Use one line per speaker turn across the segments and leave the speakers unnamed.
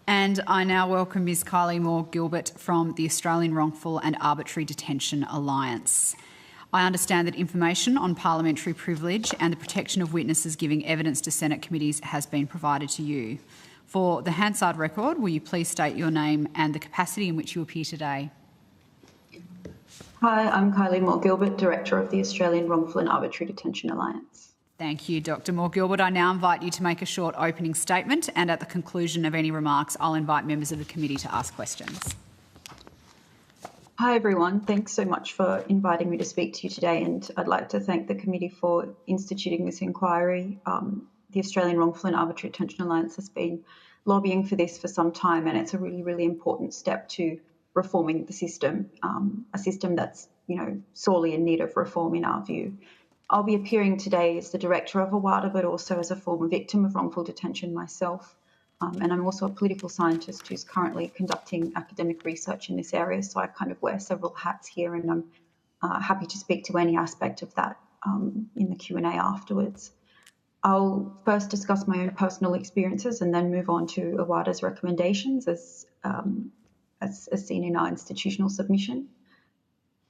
And I now welcome Ms Kylie Moore-Gilbert from the Australian Wrongful and Arbitrary Detention Alliance. I understand that information on parliamentary privilege and the protection of witnesses giving evidence to Senate committees has been provided to you. For the Hansard record, will you please state your name and the capacity in which you appear today?
Hi, I'm Kylie Moore-Gilbert, Director of the Australian Wrongful and Arbitrary Detention Alliance.
Thank you, Dr Moore-Gilbert. I now invite you to make a short opening statement, and at the conclusion of any remarks, I'll invite members of the committee to ask questions.
Hi everyone, thanks so much for inviting me to speak to you today, and I'd like to thank the committee for instituting this inquiry. The Australian Wrongful and Arbitrary Detention Alliance has been lobbying for this for some time, and it's a really, really important step to reforming the system, a system that's, sorely in need of reform in our view. I'll be appearing today as the director of AWADA, but also as a former victim of wrongful detention myself. And I'm also a political scientist who's currently conducting academic research in this area, so I kind of wear several hats here, and I'm happy to speak to any aspect of that in the Q&A afterwards. I'll first discuss my own personal experiences and then move on to AWADA's recommendations as seen in our institutional submission.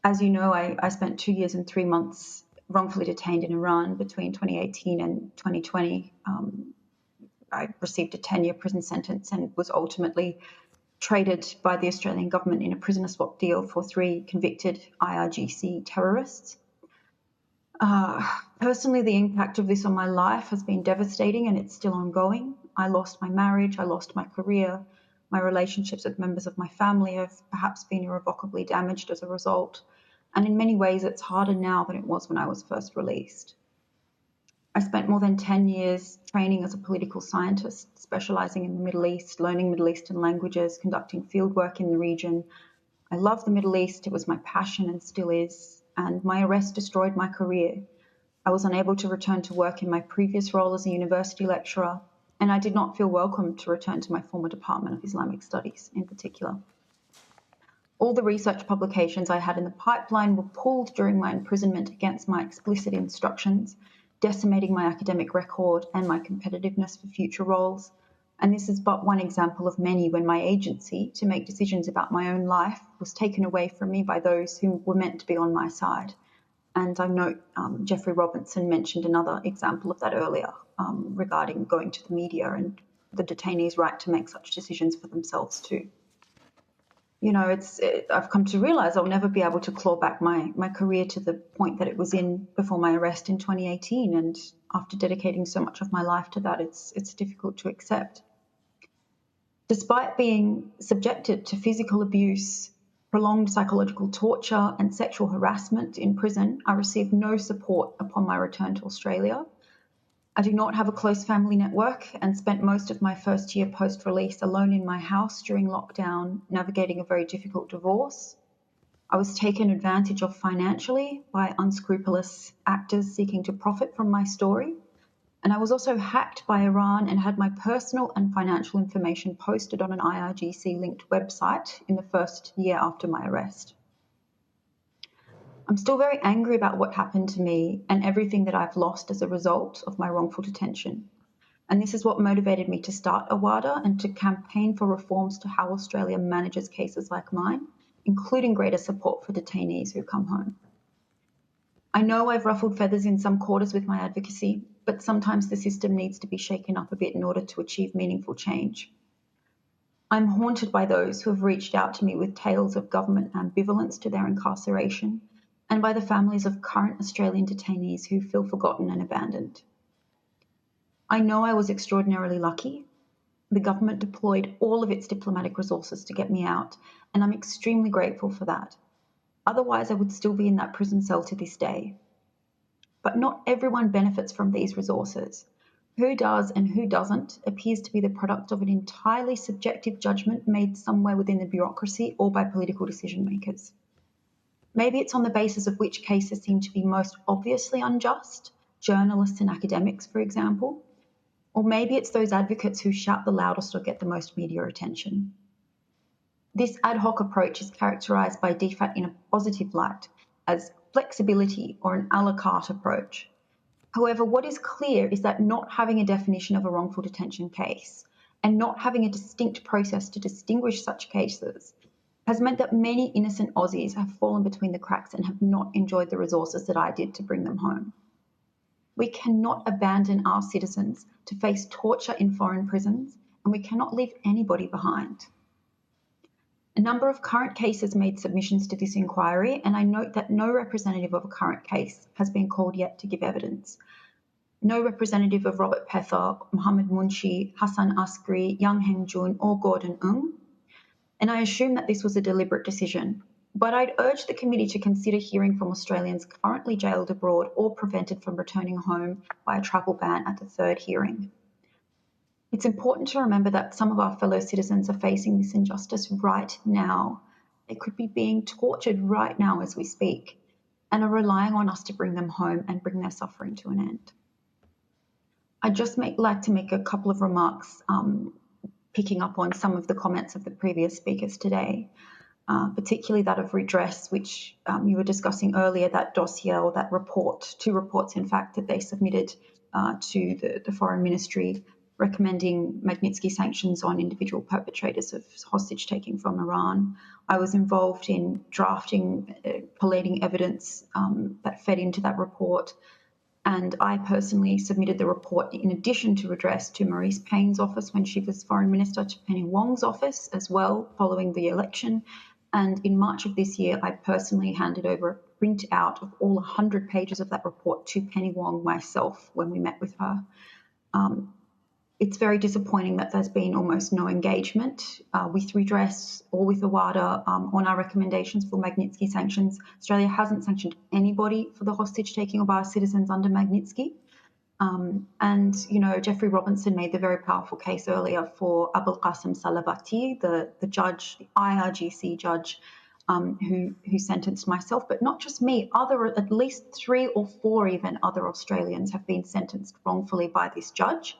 As you know, I spent 2 years and 3 months wrongfully detained in Iran between 2018 and 2020. I received a 10-year prison sentence and was ultimately traded by the Australian government in a prisoner swap deal for 3 convicted IRGC terrorists. Personally, the impact of this on my life has been devastating, and it's still ongoing. I lost my marriage, I lost my career, my relationships with members of my family have perhaps been irrevocably damaged as a result. And in many ways, it's harder now than it was when I was first released. I spent more than 10 years training as a political scientist, specialising in the Middle East, learning Middle Eastern languages, conducting fieldwork in the region. I love the Middle East. It was my passion and still is. And my arrest destroyed my career. I was unable to return to work in my previous role as a university lecturer, and I did not feel welcome to return to my former Department of Islamic Studies in particular. All the research publications I had in the pipeline were pulled during my imprisonment against my explicit instructions, decimating my academic record and my competitiveness for future roles. And this is but one example of many when my agency to make decisions about my own life was taken away from me by those who were meant to be on my side. And I note Jeffrey Robinson mentioned another example of that earlier regarding going to the media and the detainees' right to make such decisions for themselves too. I've come to realise I'll never be able to claw back my career to the point that it was in before my arrest in 2018. And after dedicating so much of my life to that, it's difficult to accept. Despite being subjected to physical abuse, prolonged psychological torture and sexual harassment in prison, I received no support upon my return to Australia. I do not have a close family network and spent most of my first year post-release alone in my house during lockdown, navigating a very difficult divorce. I was taken advantage of financially by unscrupulous actors seeking to profit from my story. And I was also hacked by Iran and had my personal and financial information posted on an IRGC-linked website in the first year after my arrest. I'm still very angry about what happened to me and everything that I've lost as a result of my wrongful detention. And this is what motivated me to start AWADA and to campaign for reforms to how Australia manages cases like mine, including greater support for detainees who come home. I know I've ruffled feathers in some quarters with my advocacy, but sometimes the system needs to be shaken up a bit in order to achieve meaningful change. I'm haunted by those who have reached out to me with tales of government ambivalence to their incarceration, and by the families of current Australian detainees who feel forgotten and abandoned. I know I was extraordinarily lucky. The government deployed all of its diplomatic resources to get me out, and I'm extremely grateful for that. Otherwise, I would still be in that prison cell to this day. But not everyone benefits from these resources. Who does and who doesn't appears to be the product of an entirely subjective judgment made somewhere within the bureaucracy or by political decision makers. Maybe it's on the basis of which cases seem to be most obviously unjust, journalists and academics, for example. Or maybe it's those advocates who shout the loudest or get the most media attention. This ad hoc approach is characterised by DFAT in a positive light as flexibility or an a la carte approach. However, what is clear is that not having a definition of a wrongful detention case and not having a distinct process to distinguish such cases has meant that many innocent Aussies have fallen between the cracks and have not enjoyed the resources that I did to bring them home. We cannot abandon our citizens to face torture in foreign prisons, and we cannot leave anybody behind. A number of current cases made submissions to this inquiry, and I note that no representative of a current case has been called yet to give evidence. No representative of Robert Pether, Mohammed Munshi, Hassan Askari, Yang Heng Jun, or Gordon Ng, and I assume that this was a deliberate decision. But I'd urge the committee to consider hearing from Australians currently jailed abroad or prevented from returning home by a travel ban at the third hearing. It's important to remember that some of our fellow citizens are facing this injustice right now. They could be being tortured right now as we speak, and are relying on us to bring them home and bring their suffering to an end. I'd just like to make a couple of remarks picking up on some of the comments of the previous speakers today, particularly that of redress, which you were discussing earlier, that dossier or that report, 2 reports in fact, that they submitted to the Foreign Ministry recommending Magnitsky sanctions on individual perpetrators of hostage-taking from Iran. I was involved in drafting, collating evidence that fed into that report, and I personally submitted the report in addition to redress to Maurice Payne's office when she was Foreign Minister, to Penny Wong's office as well following the election. And in March of this year, I personally handed over a printout of all 100 pages of that report to Penny Wong myself when we met with her. It's very disappointing that there's been almost no engagement with redress or with AWADA on our recommendations for Magnitsky sanctions. Australia hasn't sanctioned anybody for the hostage-taking of our citizens under Magnitsky. And, you know, Jeffrey Robinson made the very powerful case earlier for Abul Qasim Salavati, the judge, the IRGC judge, who sentenced myself, but not just me, at least 3 or 4 even other Australians have been sentenced wrongfully by this judge.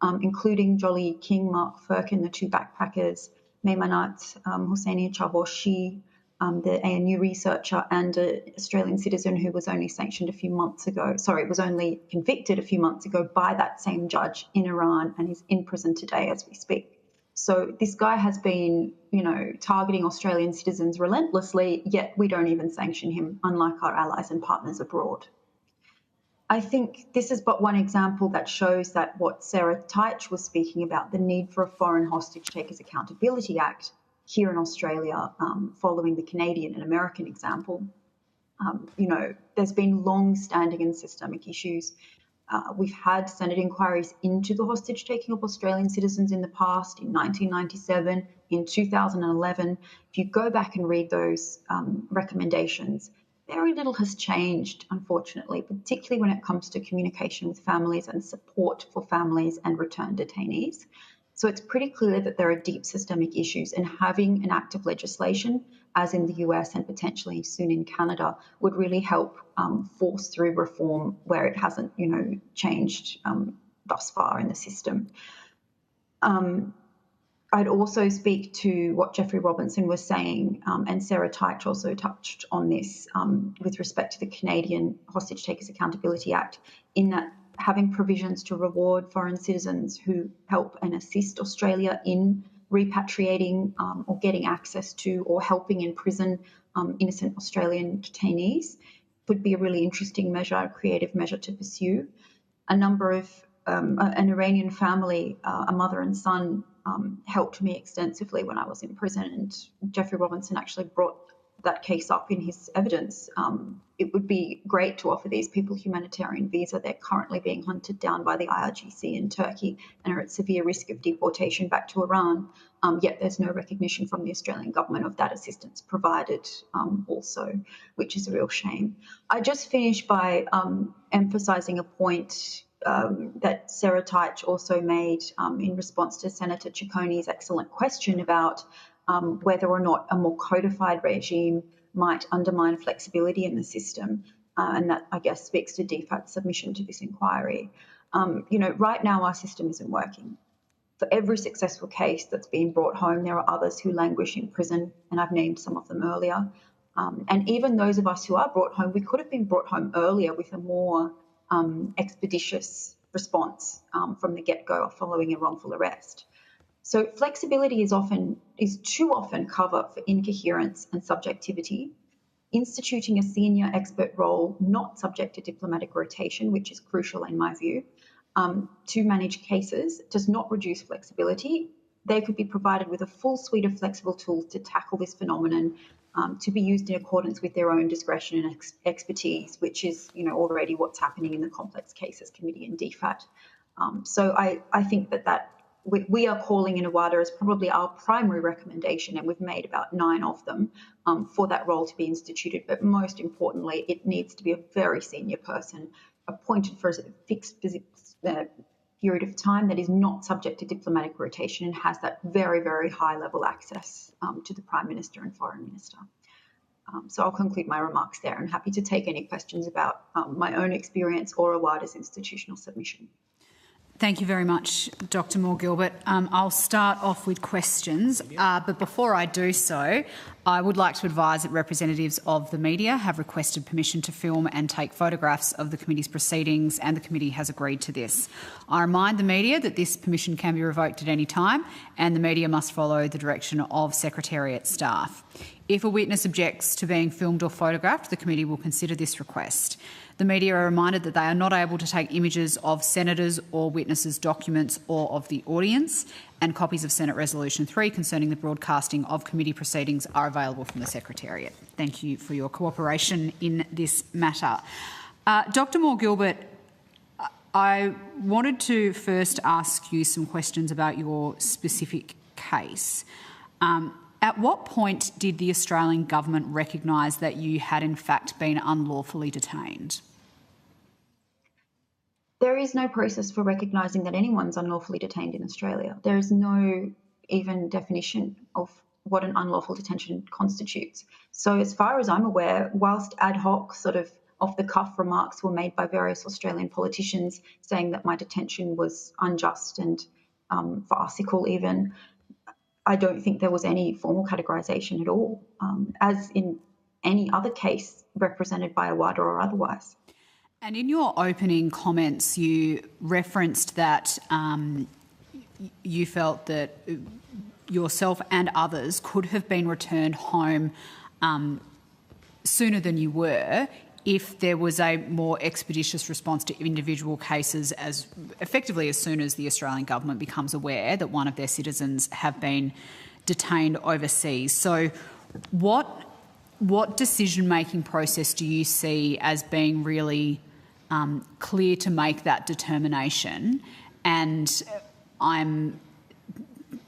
Including Jolly King, Mark Firkin, the 2 backpackers, Meymanat Hosseini Chavoshi, the ANU researcher, and an Australian citizen who was only sanctioned a few months ago. Was only convicted a few months ago by that same judge in Iran and is in prison today as we speak. So this guy has been, you know, targeting Australian citizens relentlessly, yet we don't even sanction him, unlike our allies and partners abroad. I think this is but one example that shows that what Sarah Teich was speaking about, the need for a Foreign Hostage Takers Accountability Act here in Australia, following the Canadian and American example. You know, there's been long-standing and systemic issues. We've had Senate inquiries into the hostage-taking of Australian citizens in the past, in 1997, in 2011. If you go back and read those recommendations, very little has changed, unfortunately, particularly when it comes to communication with families and support for families and returned detainees. So it's pretty clear that there are deep systemic issues, and having an act of legislation, as in the US and potentially soon in Canada, would really help force through reform where it hasn't, you know, changed thus far in the system. I'd also speak to what Jeffrey Robinson was saying, and Sarah Teich also touched on this with respect to the Canadian Hostage Takers Accountability Act, in that having provisions to reward foreign citizens who help and assist Australia in repatriating or getting access to or helping in prison innocent Australian detainees would be a really interesting measure, a creative measure to pursue. A number of an Iranian family, a mother and son, helped me extensively when I was in prison, and Jeffrey Robinson actually brought that case up in his evidence. It would be great to offer these people humanitarian visa. They're currently being hunted down by the IRGC in Turkey and are at severe risk of deportation back to Iran, yet there's no recognition from the Australian government of that assistance provided also, which is a real shame. I just finished by emphasising a point that Sarah Teich also made in response to Senator Cicconi's excellent question about whether or not a more codified regime might undermine flexibility in the system, and that, I guess, speaks to DFAT's submission to this inquiry. You know, right now our system isn't working. For every successful case that's been brought home, there are others who languish in prison, and I've named some of them earlier. And even those of us who are brought home, we could have been brought home earlier with a more expeditious response from the get-go following a wrongful arrest. So flexibility is too often cover for incoherence and subjectivity. Instituting a senior expert role not subject to diplomatic rotation, which is crucial in my view, to manage cases does not reduce flexibility. They could be provided with a full suite of flexible tools to tackle this phenomenon, to be used in accordance with their own discretion and expertise, which is, already what's happening in the Complex Cases Committee and DFAT. So I think that we are calling in AWADA as probably our primary recommendation, and we've made about 9 of them, for that role to be instituted. But most importantly, it needs to be a very senior person appointed for a fixed period of time that is not subject to diplomatic rotation and has that very, very high level access to the Prime Minister and Foreign Minister. So I'll conclude my remarks there, and happy to take any questions about my own experience or AWADA's institutional submission.
Thank you very much, Dr. Moore-Gilbert. I'll start off with questions, but before I do so, I would like to advise that representatives of the media have requested permission to film and take photographs of the committee's proceedings, and the committee has agreed to this. I remind the media that this permission can be revoked at any time, and the media must follow the direction of Secretariat staff. If a witness objects to being filmed or photographed, the committee will consider this request. The media are reminded that they are not able to take images of senators or witnesses' documents or of the audience, and copies of Senate Resolution 3 concerning the broadcasting of committee proceedings are available from the Secretariat. Thank you for your cooperation in this matter. Dr. Moore-Gilbert, I wanted to first ask you some questions about your specific case. At what point did the Australian government recognise that you had in fact been unlawfully detained?
There is no process for recognising that anyone's unlawfully detained in Australia. There is no even definition of what an unlawful detention constitutes. So as far as I'm aware, whilst ad hoc sort of off-the-cuff remarks were made by various Australian politicians saying that my detention was unjust and farcical even, I don't think there was any formal categorisation at all, as in any other case represented by AWADA or otherwise.
And in your opening comments, you referenced that you felt that yourself and others could have been returned home sooner than you were if there was a more expeditious response to individual cases, as effectively as soon as the Australian government becomes aware that one of their citizens have been detained overseas. So what decision-making process do you see as being really clear to make that determination? And I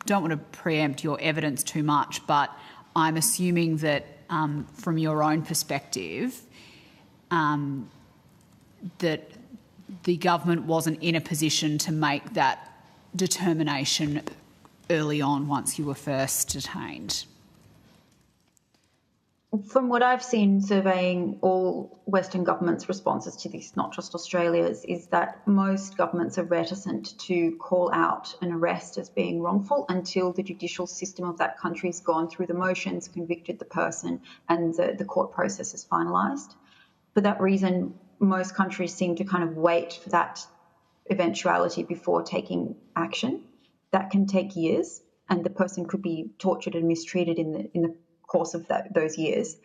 don't want to preempt your evidence too much, but I'm assuming that from your own perspective, that the government wasn't in a position to make that determination early on once you were first detained.
From what I've seen surveying all Western governments' responses to this, not just Australia's, is that most governments are reticent to call out an arrest as being wrongful until the judicial system of that country has gone through the motions, convicted the person, and the court process is finalised. For that reason, most countries seem to kind of wait for that eventuality before taking action. That can take years, and the person could be tortured and mistreated in the course of those years.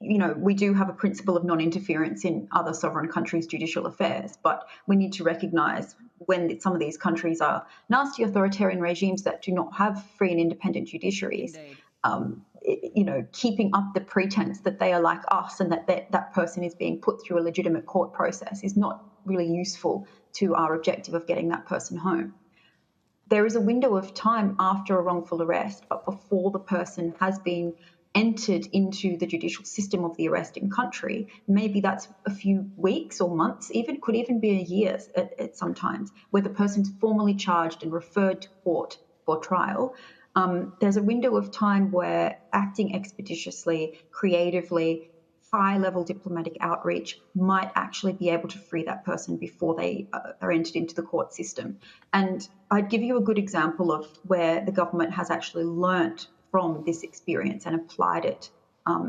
We do have a principle of non-interference in other sovereign countries' judicial affairs, but we need to recognise when some of these countries are nasty authoritarian regimes that do not have free and independent judiciaries. Keeping up the pretense that they are like us and that person is being put through a legitimate court process is not really useful to our objective of getting that person home. There is a window of time after a wrongful arrest, but before the person has been entered into the judicial system of the arresting country. Maybe that's a few weeks or months, could even be a year at sometimes, where the person's formally charged and referred to court for trial. There's a window of time where acting expeditiously, creatively, high-level diplomatic outreach might actually be able to free that person before they are entered into the court system. And I'd give you a good example of where the government has actually learnt from this experience and applied it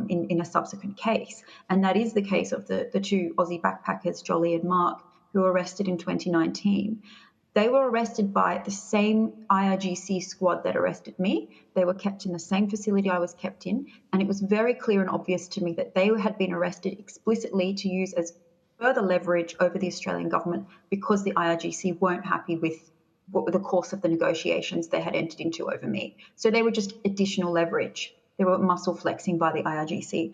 in a subsequent case. And that is the case of the 2 Aussie backpackers, Jolly and Mark, who were arrested in 2019. They were arrested by the same IRGC squad that arrested me. They were kept in the same facility I was kept in, and it was very clear and obvious to me that they had been arrested explicitly to use as further leverage over the Australian government because the IRGC weren't happy with the course of the negotiations they had entered into over me. So they were just additional leverage. They were muscle flexing by the IRGC.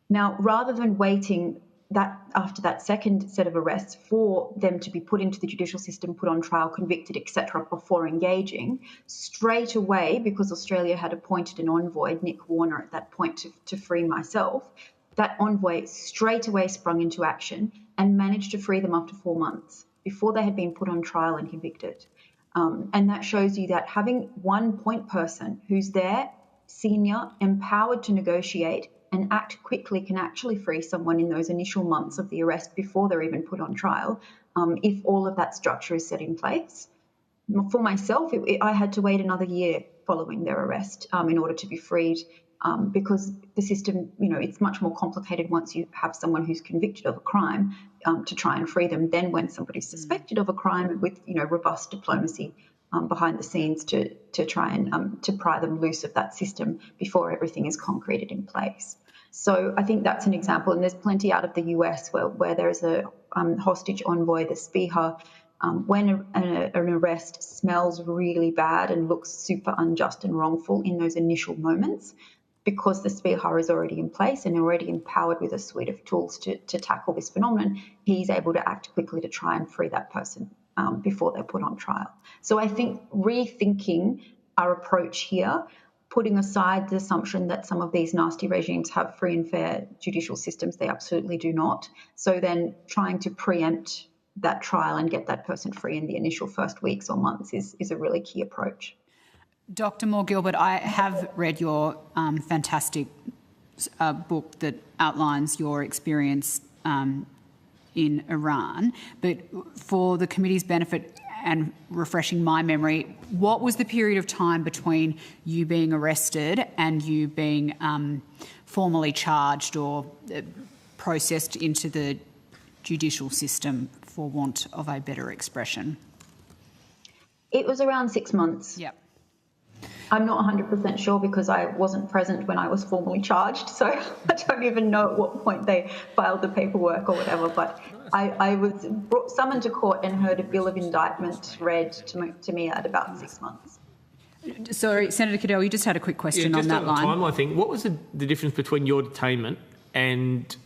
Now, rather than waiting that after that second set of arrests for them to be put into the judicial system, put on trial, convicted, etc., before engaging, straight away, because Australia had appointed an envoy, Nick Warner, at that point to free myself, that envoy straight away sprung into action and managed to free them after 4 months before they had been put on trial and convicted. And that shows you that having one point person who's there, senior, empowered to negotiate and act quickly can actually free someone in those initial months of the arrest before they're even put on trial, if all of that structure is set in place. For myself, I had to wait another year following their arrest in order to be freed, because the system, it's much more complicated once you have someone who's convicted of a crime to try and free them than when somebody's suspected of a crime with, robust diplomacy behind the scenes to try and to pry them loose of that system before everything is concreted in place. So I think that's an example, and there's plenty out of the US where there's a hostage envoy, the SPIHA. When an arrest smells really bad and looks super unjust and wrongful in those initial moments, because the SPIHA is already in place and already empowered with a suite of tools to tackle this phenomenon, he's able to act quickly to try and free that person before they're put on trial. So I think rethinking our approach here, putting aside the assumption that some of these nasty regimes have free and fair judicial systems, they absolutely do not. So then trying to preempt that trial and get that person free in the initial first weeks or months is a really key approach.
Dr. Moore-Gilbert, I have read your fantastic book that outlines your experience in Iran, but for the committee's benefit and refreshing my memory, what was the period of time between you being arrested and you being formally charged or processed into the judicial system, for want of a better expression?
It was around 6 months.
Yep.
I'm not 100% sure because I wasn't present when I was formally charged, so I don't even know at what point they filed the paperwork or whatever, but I was summoned to court and heard a bill of indictment read to me at about 6 months.
Sorry, Senator Cadell, you just had a quick question on that line.
Just on the timeline thing, what was the difference between your detainment and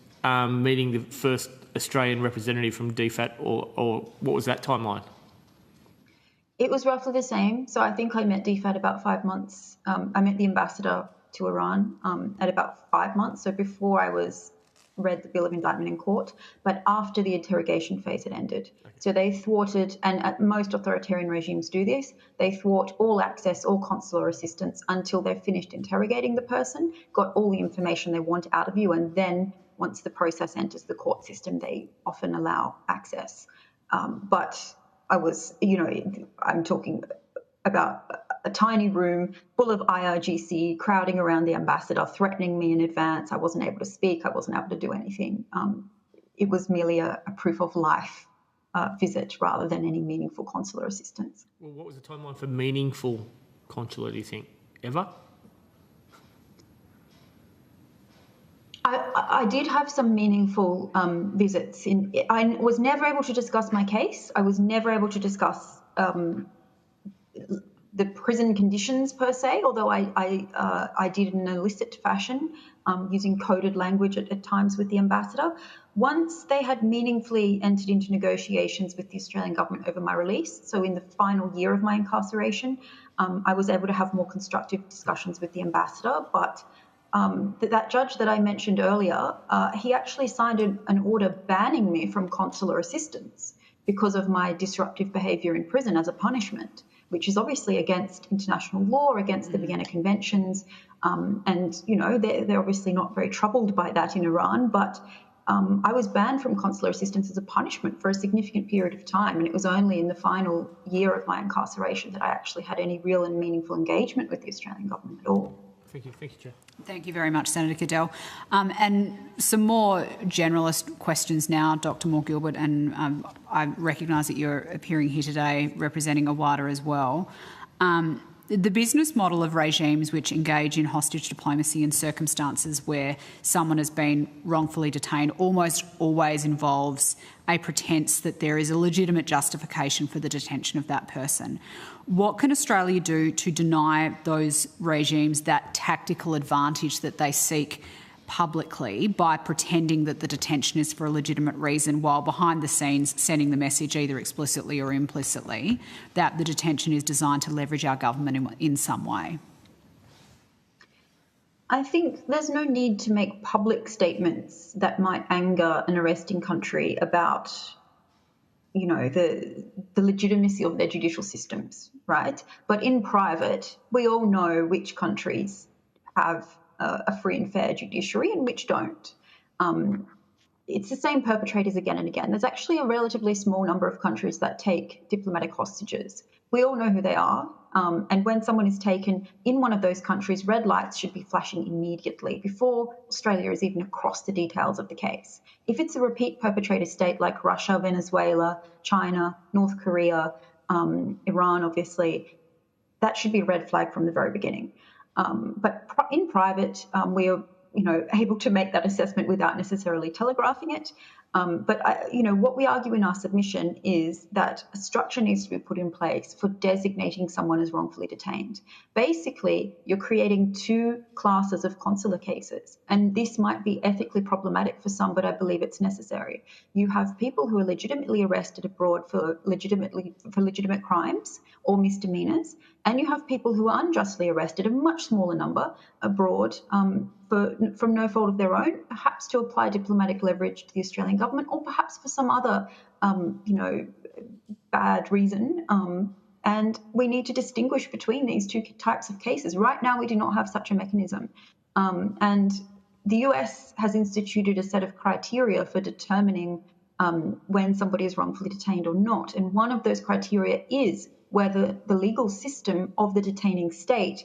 meeting the first Australian representative from DFAT, or what was that timeline?
It was roughly the same. So I think I met DFAT about 5 months. I met the ambassador to Iran at about 5 months. So before I was read the bill of indictment in court, but after the interrogation phase had ended. Okay. So they thwarted, and most authoritarian regimes do this, they thwart all access, all consular assistance until they've finished interrogating the person, got all the information they want out of you, and then once the process enters the court system, they often allow access. But I was, I'm talking about a tiny room full of IRGC crowding around the ambassador, threatening me in advance. I wasn't able to speak. I wasn't able to do anything. It was merely a proof of life visit rather than any meaningful consular assistance.
Well, what was the timeline for meaningful consular, do you think? Ever?
I did have some meaningful visits. I was never able to discuss my case. I was never able to discuss the prison conditions per se, although I did in an illicit fashion, using coded language at times with the ambassador. Once they had meaningfully entered into negotiations with the Australian government over my release, so in the final year of my incarceration, I was able to have more constructive discussions with the ambassador, but that judge that I mentioned earlier, he actually signed an order banning me from consular assistance because of my disruptive behaviour in prison as a punishment, which is obviously against international law, against the Vienna Conventions, and they're obviously not very troubled by that in Iran. But I was banned from consular assistance as a punishment for a significant period of time, and it was only in the final year of my incarceration that I actually had any real and meaningful engagement with the Australian government at all.
Thank you, Chair.
Thank you very much, Senator Cadell. And some more generalist questions now, Dr Moore-Gilbert, and I recognise that you're appearing here today representing AWADA as well. The business model of regimes which engage in hostage diplomacy in circumstances where someone has been wrongfully detained almost always involves a pretence that there is a legitimate justification for the detention of that person. What can Australia do to deny those regimes that tactical advantage that they seek publicly by pretending that the detention is for a legitimate reason, while behind the scenes sending the message either explicitly or implicitly that the detention is designed to leverage our government in some way?
I think there's no need to make public statements that might anger an arresting country about, you know, the legitimacy of their judicial systems, right? But in private, we all know which countries have a free and fair judiciary and which don't. It's the same perpetrators again and again. There's actually a relatively small number of countries that take diplomatic hostages. We all know who they are. And when someone is taken in one of those countries, red lights should be flashing immediately before Australia is even across the details of the case. If it's a repeat perpetrator state like Russia, Venezuela, China, North Korea, Iran, obviously, that should be a red flag from the very beginning. But in private, we are, able to make that assessment without necessarily telegraphing it. What we argue in our submission is that a structure needs to be put in place for designating someone as wrongfully detained. Basically, you're creating two classes of consular cases, and this might be ethically problematic for some, but I believe it's necessary. You have people who are legitimately arrested abroad for legitimate crimes or misdemeanors, and you have people who are unjustly arrested, a much smaller number, abroad from no fault of their own, perhaps to apply diplomatic leverage to the Australian government, or perhaps for some other, bad reason. And we need to distinguish between these two types of cases. Right now, we do not have such a mechanism. And the US has instituted a set of criteria for determining when somebody is wrongfully detained or not. And one of those criteria is whether the legal system of the detaining state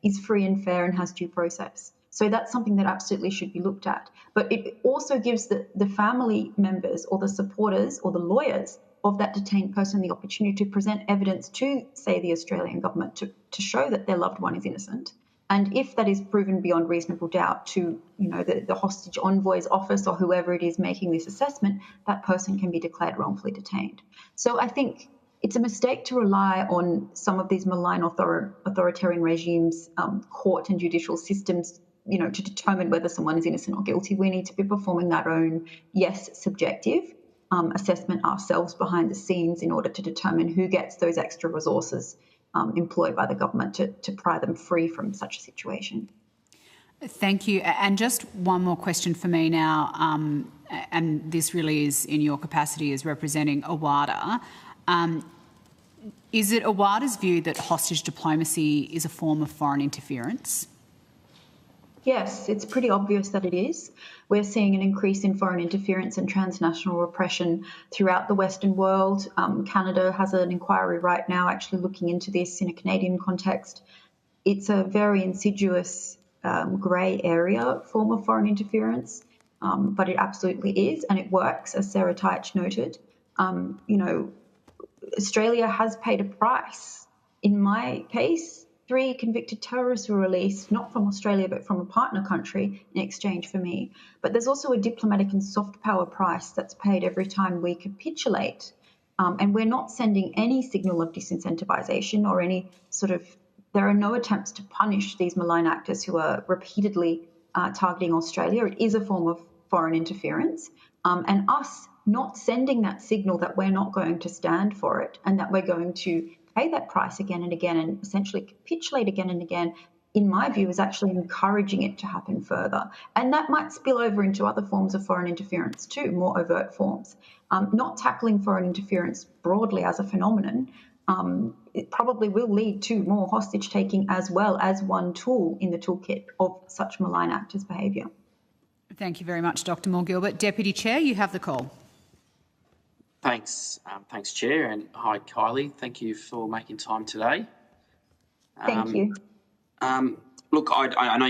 is free and fair and has due process. So that's something that absolutely should be looked at. But it also gives the family members or the supporters or the lawyers of that detained person the opportunity to present evidence to, say, the Australian government to show that their loved one is innocent. And if that is proven beyond reasonable doubt to, the hostage envoy's office or whoever it is making this assessment, that person can be declared wrongfully detained. So I think it's a mistake to rely on some of these malign authoritarian regimes, court and judicial systems, to determine whether someone is innocent or guilty. We need to be performing our own, subjective assessment ourselves behind the scenes in order to determine who gets those extra resources employed by the government to pry them free from such a situation.
Thank you. And just one more question for me now, and this really is in your capacity as representing AWADA. Is it AWADA's view that hostage diplomacy is a form of foreign interference?
Yes, it's pretty obvious that it is. We're seeing an increase in foreign interference and transnational repression throughout the Western world. Canada has an inquiry right now actually looking into this in a Canadian context. It's a very insidious grey area form of foreign interference, but it absolutely is, and it works, as Sarah Teich noted. Australia has paid a price. In my case, 3 convicted terrorists were released, not from Australia, but from a partner country in exchange for me. But there's also a diplomatic and soft power price that's paid every time we capitulate. And we're not sending any signal of disincentivization or any there are no attempts to punish these malign actors who are repeatedly targeting Australia. It is a form of foreign interference. And us not sending that signal that we're not going to stand for it and that we're going to pay that price again and again and essentially capitulate again and again, in my view, is actually encouraging it to happen further. And that might spill over into other forms of foreign interference too, more overt forms. Not tackling foreign interference broadly as a phenomenon, it probably will lead to more hostage taking as well as one tool in the toolkit of such malign actors' behaviour.
Thank you very much, Dr Moore-Gilbert. Deputy Chair, you have the call.
Thanks, Chair, and hi, Kylie. Thank you for making time today.
Thank you.
Look, I know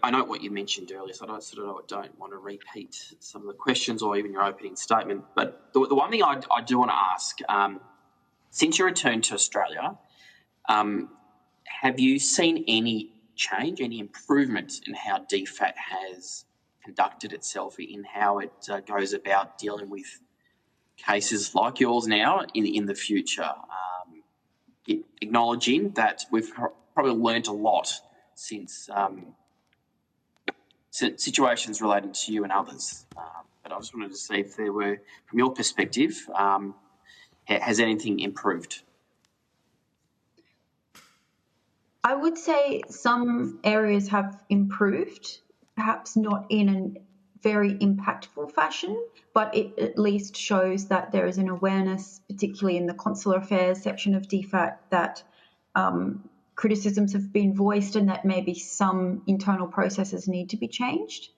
I know what you mentioned earlier, so I don't want to repeat some of the questions or even your opening statement. But the one thing I do want to ask, since your return to Australia, have you seen any change, any improvement in how DFAT has conducted itself, in how it goes about dealing with cases like yours now in the future? Acknowledging that we've probably learnt a lot since situations relating to you and others. But I just wanted to see if there were, from your perspective, has anything improved?
I would say some areas have improved, perhaps not in a very impactful fashion, but it at least shows that there is an awareness, particularly in the consular affairs section of DFAT, that criticisms have been voiced and that maybe some internal processes need to be changed.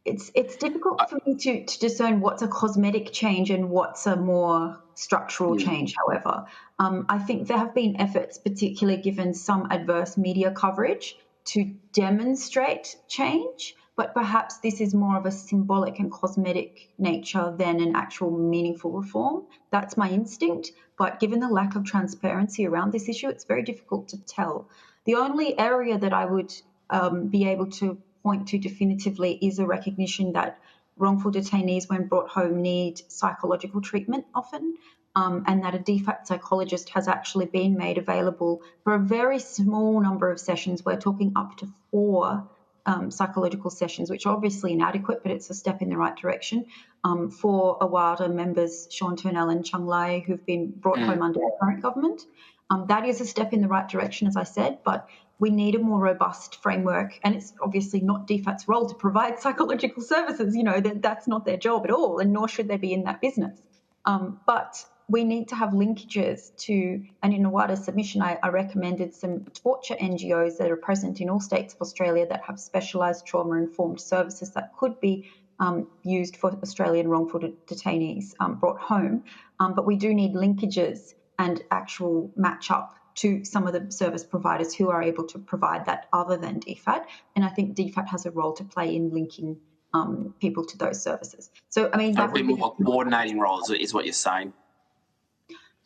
It's difficult for me to discern what's a cosmetic change and what's a more structural change, however. I think there have been efforts, particularly given some adverse media coverage, to demonstrate change, but perhaps this is more of a symbolic and cosmetic nature than an actual meaningful reform. That's my instinct, but given the lack of transparency around this issue, it's very difficult to tell. The only area that I would be able to point to definitively is a recognition that wrongful detainees, when brought home, need psychological treatment often, and that a DFAT psychologist has actually been made available for a very small number of sessions. We're talking up to 4 psychological sessions, which are obviously inadequate, but it's a step in the right direction, for AWADA members Sean Turnell and Chung Lai, who've been brought home under the current government. That is a step in the right direction, as I said, but we need a more robust framework, and it's obviously not DFAT's role to provide psychological services. That's not their job at all, and nor should they be in that business. But we need to have linkages to, and in AWADA's submission, I recommended some torture NGOs that are present in all states of Australia that have specialised trauma-informed services that could be used for Australian wrongful detainees brought home. But we do need linkages and actual match-up to some of the service providers who are able to provide that other than DFAT. And I think DFAT has a role to play in linking people to those services. So, I mean, that would be
more coordinating roles, is what you're saying.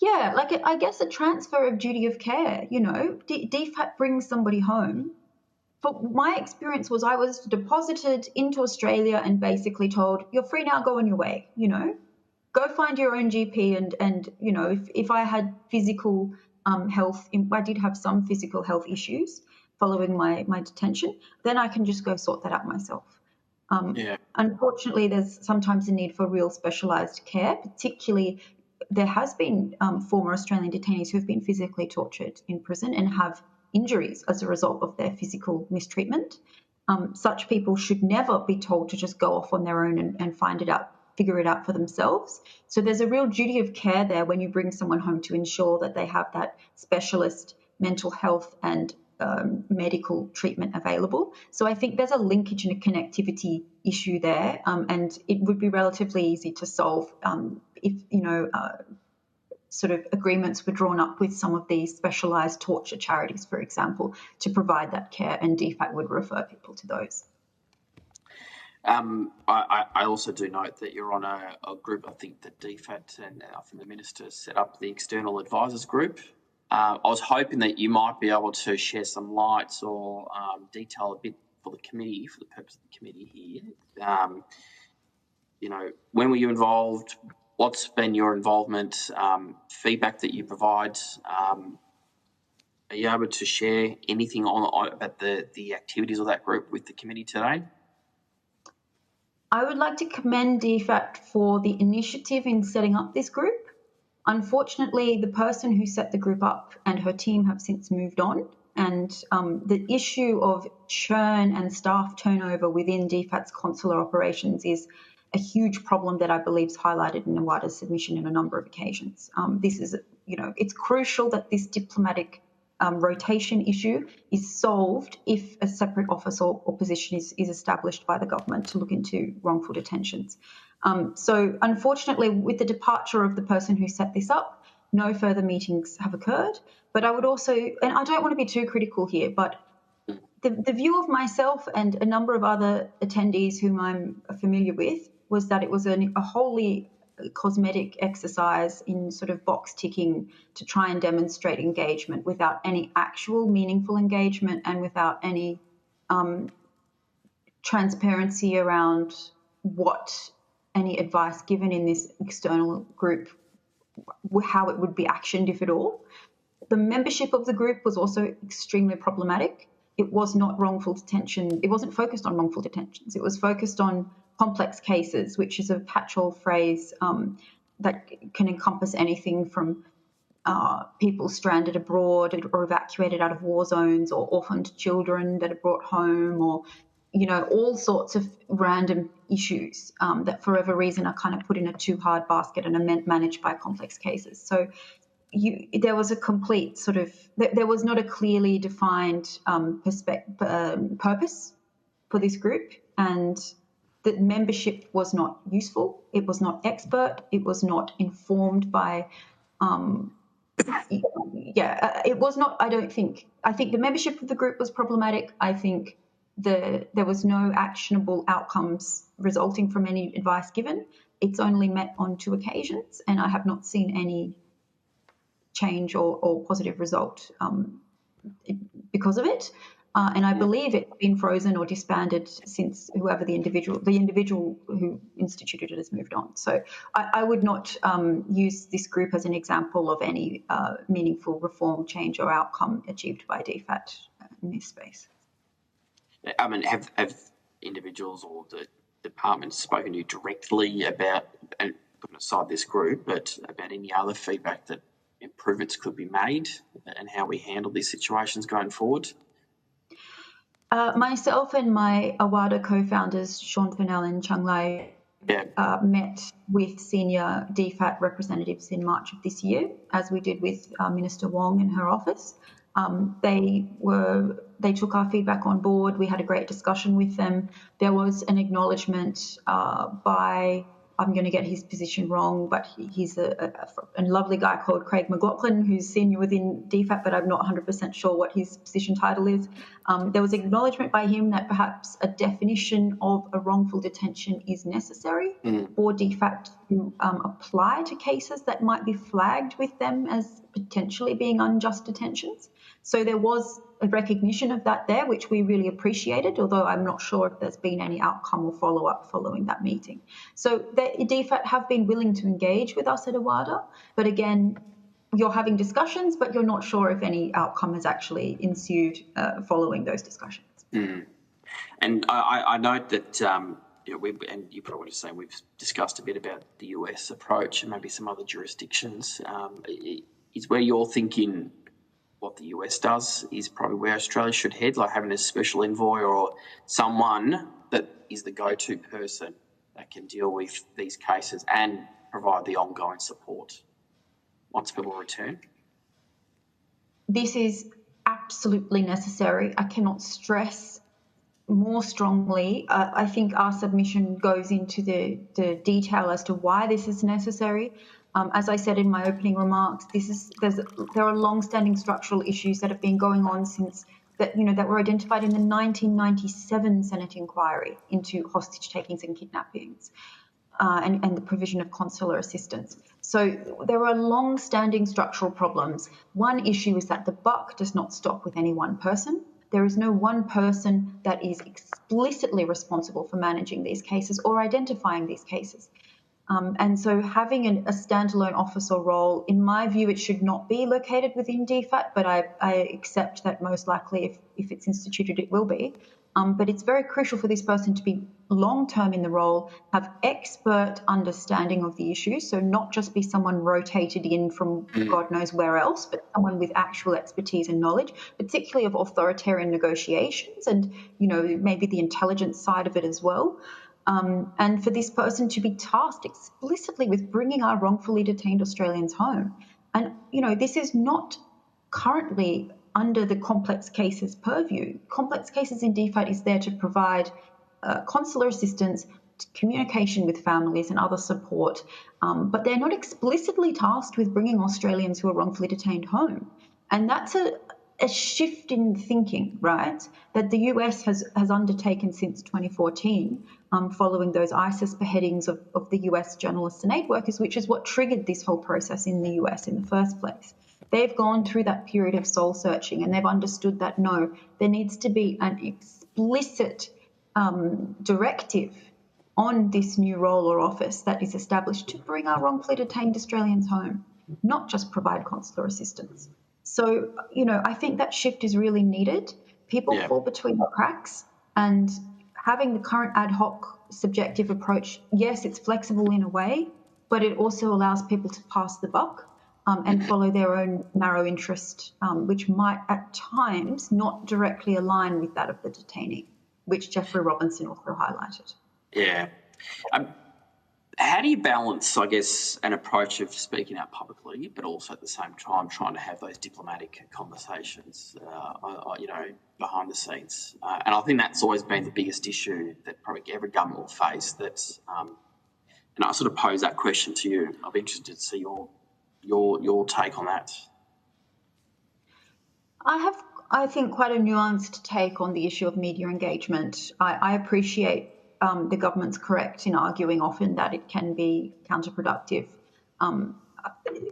Yeah, I guess a transfer of duty of care, DFAT brings somebody home. But my experience was I was deposited into Australia and basically told, you're free now, go on your way, Go find your own GP and if I had physical health, I did have some physical health issues following my detention, then I can just go sort that out myself. Unfortunately, there's sometimes a need for real specialised care, particularly there has been former Australian detainees who have been physically tortured in prison and have injuries as a result of their physical mistreatment. Such people should never be told to just go off on their own and figure it out for themselves. So there's a real duty of care there when you bring someone home to ensure that they have that specialist mental health and medical treatment available. So I think there's a linkage and a connectivity issue there, and it would be relatively easy to solve if sort of agreements were drawn up with some of these specialised torture charities, for example, to provide that care, and DFAT would refer people to those.
I also do note that you're on a group, I think that DFAT and the Minister set up the External Advisors Group. I was hoping that you might be able to share some lights or detail a bit for the committee, for the purpose of the committee here. When were you involved? What's been your involvement? Feedback that you provide? Are you able to share anything about the activities of that group with the committee today?
I would like to commend DFAT for the initiative in setting up this group. Unfortunately, the person who set the group up and her team have since moved on, and the issue of churn and staff turnover within DFAT's consular operations is a huge problem that I believe is highlighted in AWADA's submission on a number of occasions. This is, it's crucial that this diplomatic rotation issue is solved if a separate office or position is established by the government to look into wrongful detentions. So unfortunately, with the departure of the person who set this up, no further meetings have occurred. But I would also, and I don't want to be too critical here, but the view of myself and a number of other attendees whom I'm familiar with was that it was a wholly cosmetic exercise in sort of box ticking to try and demonstrate engagement without any actual meaningful engagement and without any transparency around what any advice given in this external group, how it would be actioned, if at all. The membership of the group was also extremely problematic. It was not wrongful detention. It wasn't focused on wrongful detentions. It was focused on complex cases, which is a catch-all phrase that can encompass anything from people stranded abroad or evacuated out of war zones, or orphaned children that are brought home, or all sorts of random issues that for whatever reason are kind of put in a too hard basket and are managed by complex cases. So there was a complete sort of, there was not a clearly defined purpose for this group, and the membership was not useful. It was not expert. It was not informed by, it was not, I think the membership of the group was problematic. I think there was no actionable outcomes resulting from any advice given. It's only met on 2 occasions, and I have not seen any change or positive result because of it. And I believe it's been frozen or disbanded since whoever the individual who instituted it has moved on. So I would not use this group as an example of any meaningful reform, change or outcome achieved by DFAT in this space.
I mean, have individuals or the department spoken to you directly about, and putting aside this group, but about any other feedback that improvements could be made and how we handle these situations going forward?
Myself and my AWADA co-founders, Sean Fennell and Chung Lai, met with senior DFAT representatives in March of this year, as we did with Minister Wong and her office. They took our feedback on board. We had a great discussion with them. There was an acknowledgement by, I'm going to get his position wrong, but he's a lovely guy called Craig McLaughlin, who's senior within DFAT, but I'm not 100% sure what his position title is. There was acknowledgement by him that perhaps a definition of a wrongful detention is necessary for DFAT to apply to cases that might be flagged with them as potentially being unjust detentions. So there was a recognition of that there, which we really appreciated, although I'm not sure if there's been any outcome or follow-up following that meeting. So the DFAT have been willing to engage with us at AWADA, but again, you're having discussions, but you're not sure if any outcome has actually ensued following those discussions.
And I note that, and you probably want to say we've discussed a bit about the US approach and maybe some other jurisdictions. Is where you're thinking what the US does is probably where Australia should head, like having a special envoy or someone that is the go-to person that can deal with these cases and provide the ongoing support once people return?
This is absolutely necessary. I cannot stress more strongly. I think our submission goes into the detail as to why this is necessary. As I said in my opening remarks, there are long-standing structural issues that have been going on since that were identified in the 1997 Senate inquiry into hostage takings and kidnappings, and the provision of consular assistance. So there are long-standing structural problems. One issue is that the buck does not stop with any one person. There is no one person that is explicitly responsible for managing these cases or identifying these cases. And so having a standalone office or role, in my view, it should not be located within DFAT, but I accept that most likely if it's instituted, it will be. But it's very crucial for this person to be long-term in the role, have expert understanding of the issues, so not just be someone rotated in from God knows where else, but someone with actual expertise and knowledge, particularly of authoritarian negotiations and, maybe the intelligence side of it as well. And for this person to be tasked explicitly with bringing our wrongfully detained Australians home. And, this is not currently under the complex cases purview. Complex cases in DFAT is there to provide consular assistance communication with families and other support, but they're not explicitly tasked with bringing Australians who are wrongfully detained home. And that's a shift in thinking, right, that the US has undertaken since 2014, following those ISIS beheadings of the US journalists and aid workers, which is what triggered this whole process in the US in the first place. They've gone through that period of soul searching and they've understood that, no, there needs to be an explicit directive on this new role or office that is established to bring our wrongfully detained Australians home, not just provide consular assistance. So, I think that shift is really needed. People fall between the cracks, and having the current ad hoc subjective approach, yes, it's flexible in a way, but it also allows people to pass the buck and follow their own narrow interest, which might at times not directly align with that of the detainee, which Jeffrey Robinson also highlighted.
Yeah. How do you balance, I guess, an approach of speaking out publicly, but also at the same time trying to have those diplomatic conversations, behind the scenes? And I think that's always been the biggest issue that probably every government will face. And I sort of pose that question to you. I'd be interested to see your take on that.
I have, I think, quite a nuanced take on the issue of media engagement. I appreciate the government's correct in arguing often that it can be counterproductive.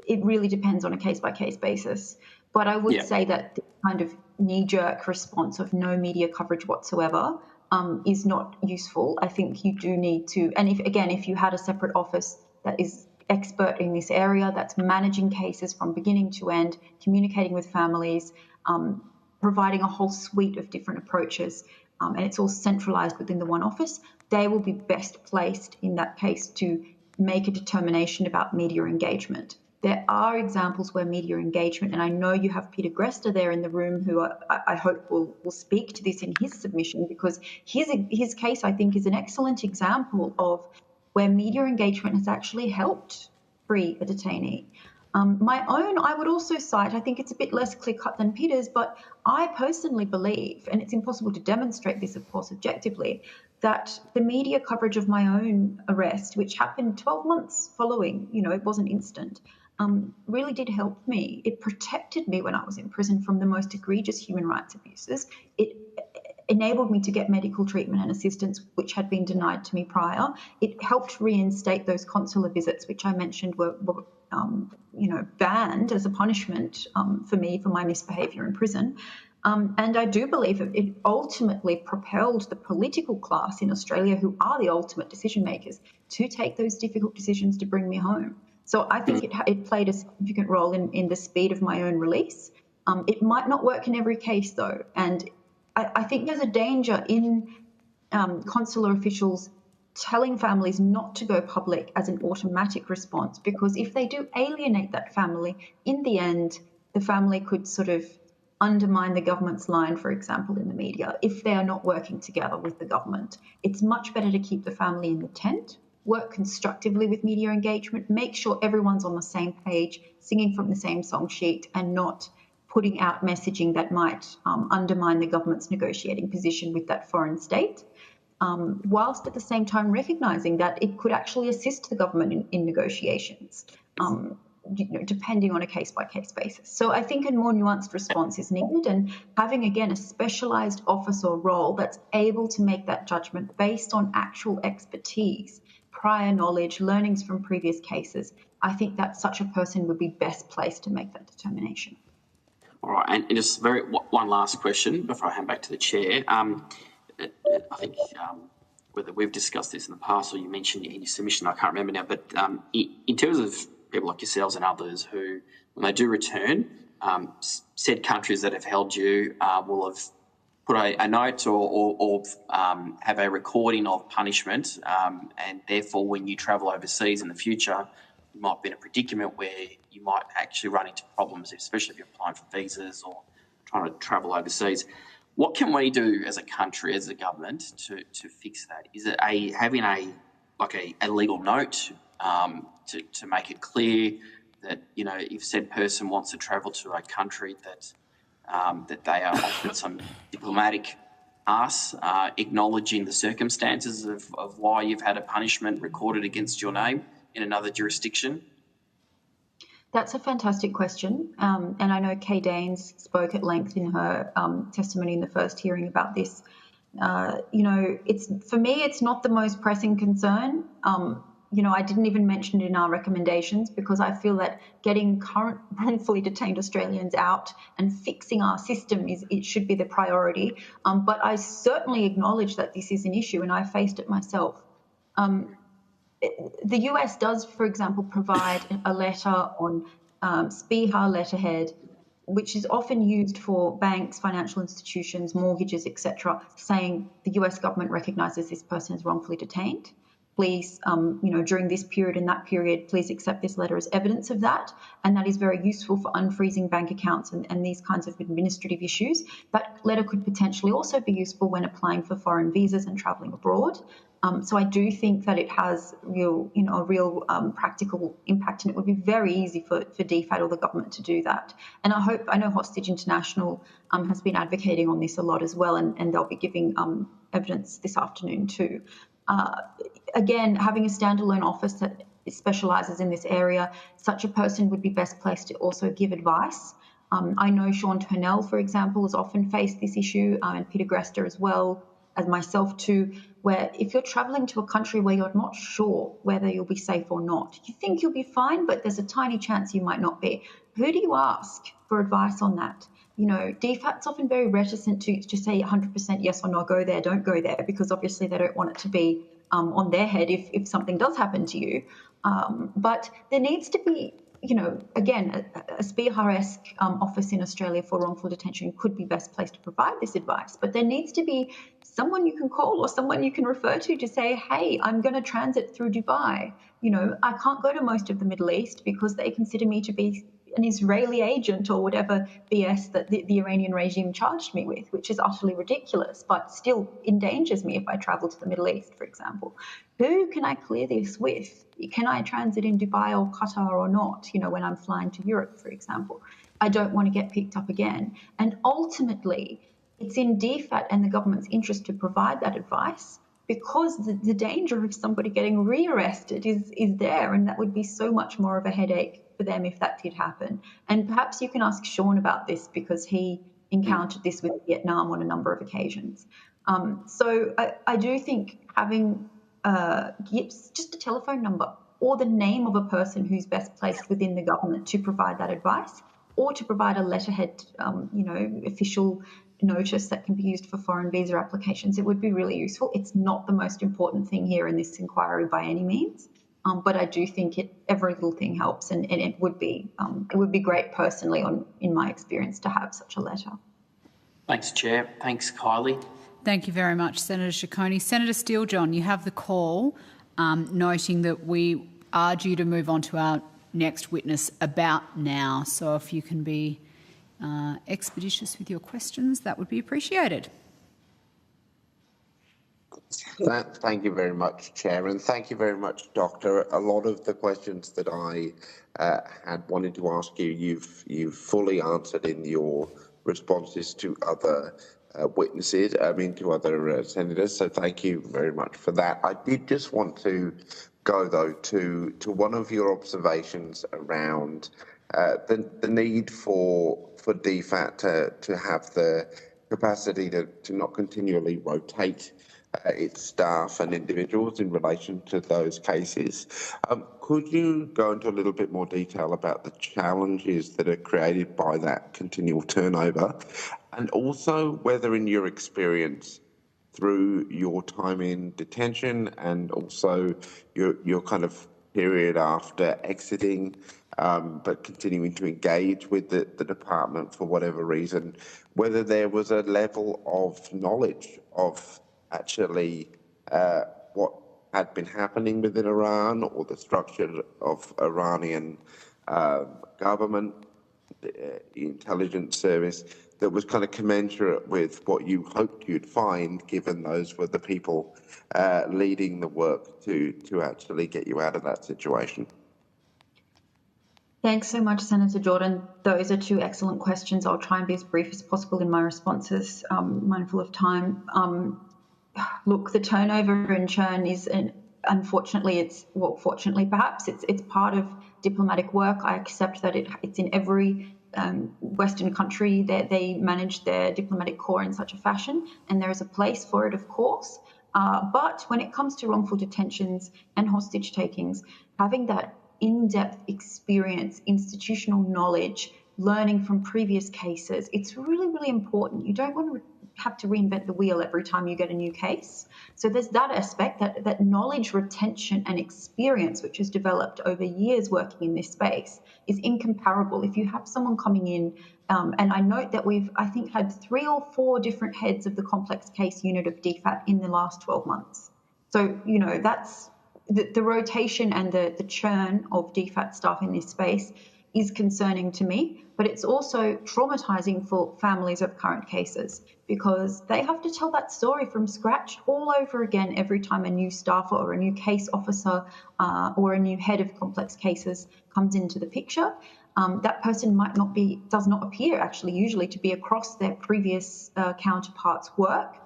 It really depends on a case-by-case basis. But I would say that the kind of knee-jerk response of no media coverage whatsoever is not useful. I think you do need to, and if you had a separate office that is expert in this area, that's managing cases from beginning to end, communicating with families, providing a whole suite of different approaches, and it's all centralised within the one office, they will be best placed in that case to make a determination about media engagement. There are examples where media engagement, and I know you have Peter Grester there in the room who I hope will speak to this in his submission, because his case, I think, is an excellent example of where media engagement has actually helped free a detainee. My own, I would also cite, I think it's a bit less clear-cut than Peter's, but I personally believe, and it's impossible to demonstrate this, of course, objectively, that the media coverage of my own arrest, which happened 12 months following, it wasn't instant, really did help me. It protected me when I was in prison from the most egregious human rights abuses. It enabled me to get medical treatment and assistance which had been denied to me prior. It helped reinstate those consular visits, which I mentioned were banned as a punishment for me for my misbehaviour in prison. And I do believe it ultimately propelled the political class in Australia, who are the ultimate decision makers, to take those difficult decisions to bring me home. So I think it played a significant role in the speed of my own release. It might not work in every case, though, and I think there's a danger in consular officials telling families not to go public as an automatic response, because if they do alienate that family, in the end, the family could sort of undermine the government's line, for example, in the media, if they are not working together with the government. It's much better to keep the family in the tent, work constructively with media engagement, make sure everyone's on the same page, singing from the same song sheet, and not putting out messaging that might undermine the government's negotiating position with that foreign state, whilst at the same time recognising that it could actually assist the government in negotiations, depending on a case-by-case basis. So I think a more nuanced response is needed, and having, again, a specialised office or role that's able to make that judgment based on actual expertise, prior knowledge, learnings from previous cases, I think that such a person would be best placed to make that determination.
All right, and just one last question before I hand back to the chair. I think whether we've discussed this in the past or you mentioned in your submission, I can't remember now, but in terms of people like yourselves and others who, when they do return, said countries that have held you will have put a note or have a recording of punishment, and therefore when you travel overseas in the future, you might be in a predicament where you might actually run into problems, especially if you're applying for visas or trying to travel overseas. What can we do as a country, as a government, to fix that? Is it having a legal note to make it clear that, if said person wants to travel to a country that they are offered some diplomatic us, acknowledging the circumstances of why you've had a punishment recorded against your name in another jurisdiction?
That's a fantastic question. And I know Kay Danes spoke at length in her testimony in the first hearing about this. For me, it's not the most pressing concern. I didn't even mention it in our recommendations because I feel that getting current wrongfully detained Australians out and fixing our system it should be the priority. But I certainly acknowledge that this is an issue, and I faced it myself. The US does, for example, provide a letter on SPIHA letterhead, which is often used for banks, financial institutions, mortgages, etc., saying the US government recognises this person as wrongfully detained. Please, during this period and that period, please accept this letter as evidence of that. And that is very useful for unfreezing bank accounts and these kinds of administrative issues. That letter could potentially also be useful when applying for foreign visas and travelling abroad. So I do think that it has a real practical impact, and it would be very easy for DFAT or the government to do that. And I know Hostage International has been advocating on this a lot as well, and they'll be giving evidence this afternoon too. Again, having a standalone office that specialises in this area, such a person would be best placed to also give advice. I know Sean Turnell, for example, has often faced this issue, and Peter Grester as well, as myself too, where if you're travelling to a country where you're not sure whether you'll be safe or not, you think you'll be fine, but there's a tiny chance you might not be. Who do you ask for advice on that? DFAT's often very reticent to say 100% yes or no, go there, don't go there, because obviously they don't want it to be on their head if something does happen to you. But there needs to be, again, a SPIHA-esque office in Australia for wrongful detention could be best placed to provide this advice. But there needs to be someone you can call or someone you can refer to say, hey, I'm going to transit through Dubai. I can't go to most of the Middle East because they consider me to be an Israeli agent or whatever BS that the Iranian regime charged me with, which is utterly ridiculous, but still endangers me if I travel to the Middle East, for example. Who can I clear this with? Can I transit in Dubai or Qatar or not, when I'm flying to Europe, for example? I don't want to get picked up again. And ultimately, it's in DFAT and the government's interest to provide that advice, because the danger of somebody getting rearrested is there, and that would be so much more of a headache for them if that did happen. And perhaps you can ask Sean about this because he encountered this with Vietnam on a number of occasions. So I do think having just a telephone number or the name of a person who's best placed within the government to provide that advice, or to provide a letterhead, official notice that can be used for foreign visa applications, it would be really useful. It's not the most important thing here in this inquiry by any means, but I do think every little thing helps, and it would be great personally, in my experience, to have such a letter.
Thanks, Chair. Thanks, Kylie.
Thank you very much, Senator Ciccone. Senator Steele-John, you have the call, noting that we are due to move on to our next witness about now. So if you can be expeditious with your questions, that would be appreciated.
Thank you very much, Chair, and thank you very much, Doctor. A lot of the questions that I had wanted to ask you, you've fully answered in your responses to other witnesses, to other senators, so thank you very much for that. I did just want to go, though, to one of your observations around the need for DFAT to have the capacity to not continually rotate its staff and individuals in relation to those cases. Could you go into a little bit more detail about the challenges that are created by that continual turnover, and also whether, in your experience through your time in detention and also your kind of period after exiting, but continuing to engage with the department for whatever reason, whether there was a level of knowledge of actually what had been happening within Iran, or the structure of Iranian government, intelligence service, that was kind of commensurate with what you hoped you'd find, given those were the people leading the work to actually get you out of that situation.
Thanks so much, Senator Jordan. Those are two excellent questions. I'll try and be as brief as possible in my responses, mindful of time. Look, the turnover and churn is, unfortunately, fortunately perhaps, it's part of diplomatic work. I accept that it's in every Western country that they manage their diplomatic corps in such a fashion, and there is a place for it, of course. But when it comes to wrongful detentions and hostage takings, having that in-depth experience, institutional knowledge, learning from previous cases, it's really, really important. You don't want to have to reinvent the wheel every time you get a new case. So there's that aspect, that knowledge retention and experience, which is developed over years working in this space, is incomparable. If you have someone coming in, and I note that we've, I think, had 3 or 4 different heads of the complex case unit of DFAT in the last 12 months. So, you know, that's the rotation and the churn of DFAT staff in this space is concerning to me, but it's also traumatizing for families of current cases because they have to tell that story from scratch all over again every time a new staffer or a new case officer or a new head of complex cases comes into the picture. That person does not appear actually usually to be across their previous counterparts' work.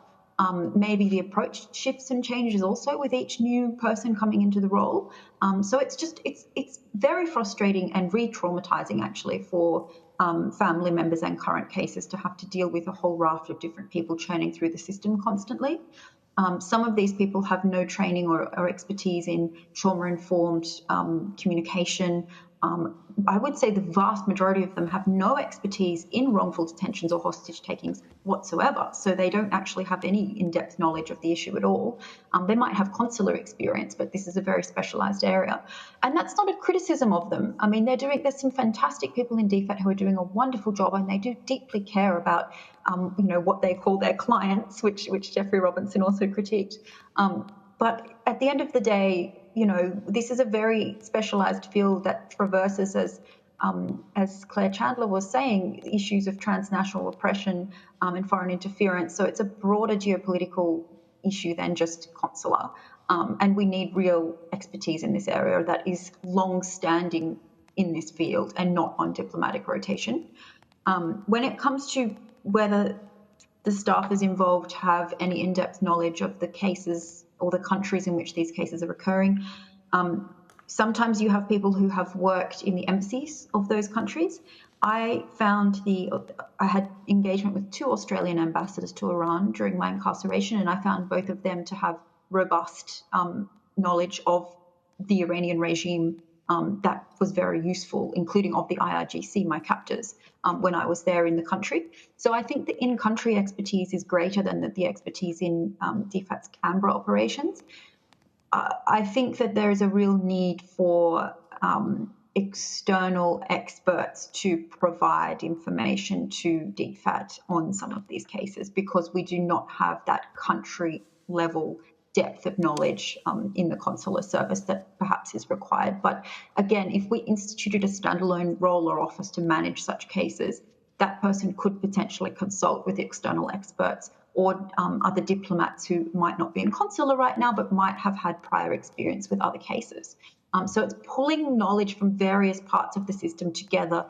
Maybe the approach shifts and changes also with each new person coming into the role. So it's very frustrating and re-traumatizing actually for family members and current cases to have to deal with a whole raft of different people churning through the system constantly. Some of these people have no training or expertise in trauma-informed communication. I would say the vast majority of them have no expertise in wrongful detentions or hostage takings whatsoever. So they don't actually have any in-depth knowledge of the issue at all. They might have consular experience, but this is a very specialised area. And that's not a criticism of them. I mean, there's some fantastic people in DFAT who are doing a wonderful job, and they do deeply care about, what they call their clients, which Jeffrey Robinson also critiqued. But at the end of the day, this is a very specialised field that traverses, as Claire Chandler was saying, issues of transnational oppression and foreign interference. So it's a broader geopolitical issue than just consular. And we need real expertise in this area that is long-standing in this field and not on diplomatic rotation. When it comes to whether the staffers involved have any in-depth knowledge of the cases or the countries in which these cases are occurring. Sometimes you have people who have worked in the embassies of those countries. I had engagement with 2 Australian ambassadors to Iran during my incarceration, and I found both of them to have robust knowledge of the Iranian regime that was very useful, including of the IRGC, my captors, when I was there in the country. So I think the in-country expertise is greater than the expertise in DFAT's Canberra operations. I think that there is a real need for external experts to provide information to DFAT on some of these cases because we do not have that country-level depth of knowledge in the consular service that perhaps is required. But again, if we instituted a standalone role or office to manage such cases, that person could potentially consult with external experts or other diplomats who might not be in consular right now but might have had prior experience with other cases. So it's pulling knowledge from various parts of the system together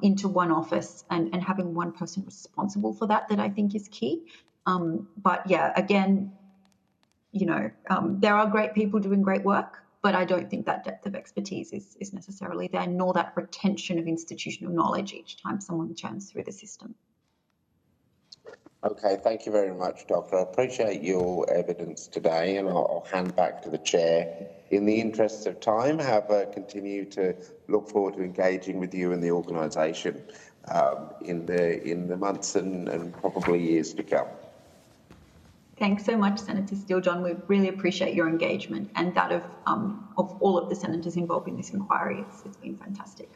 into one office and having one person responsible for that I think is key. But yeah, again, there are great people doing great work, but I don't think that depth of expertise is necessarily there, nor that retention of institutional knowledge each time someone churns through the system.
Okay, thank you very much, Doctor. I appreciate your evidence today, and I'll hand back to the Chair. In the interests of time, however, continue to look forward to engaging with you and the organisation in the months and probably years to come.
Thanks so much, Senator Steele-John. We really appreciate your engagement and that of all of the senators involved in this inquiry. It's been fantastic.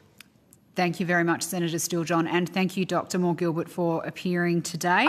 Thank you very much, Senator Steele-John, and thank you, Dr. Moore-Gilbert, for appearing today.